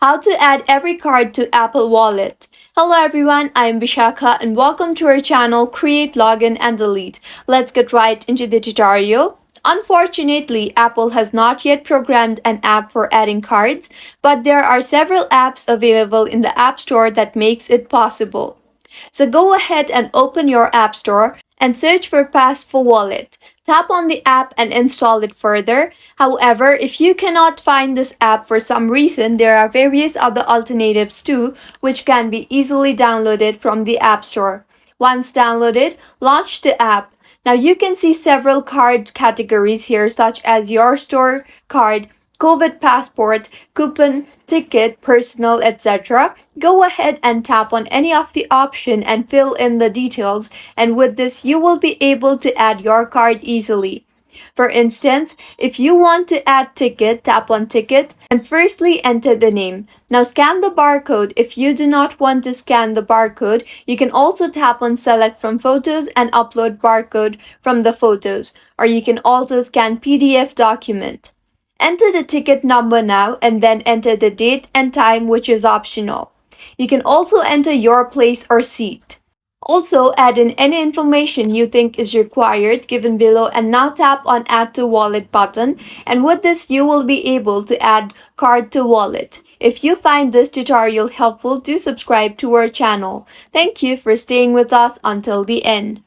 How to add every card to Apple Wallet. Hello everyone, I'm Vishakha and welcome to our channel Create, Login and Delete. Let's get right into the tutorial. Unfortunately, Apple has not yet programmed an app for adding cards, but there are several apps available in the App Store that makes it possible. So go ahead and open your App Store and search for Pass for Wallet. Tap on the app and install it further. However, if you cannot find this app for some reason, there are various other alternatives too, which can be easily downloaded from the App Store. Once downloaded, launch the app. Now you can see several card categories here, such as your store card, COVID passport, coupon, ticket, personal, etc. Go ahead and tap on any of the option and fill in the details, and with this you will be able to add your card easily. For instance, if you want to add ticket, tap on ticket and firstly enter the name. Now scan the barcode. If you do not want to scan the barcode, you can also tap on select from photos and upload barcode from the photos, or you can also scan PDF document. Enter the ticket number now and then enter the date and time, which is optional. You can also enter your place or seat. Also, add in any information you think is required given below and now tap on Add to Wallet button, and with this you will be able to add card to wallet. If you find this tutorial helpful, do subscribe to our channel. Thank you for staying with us until the end.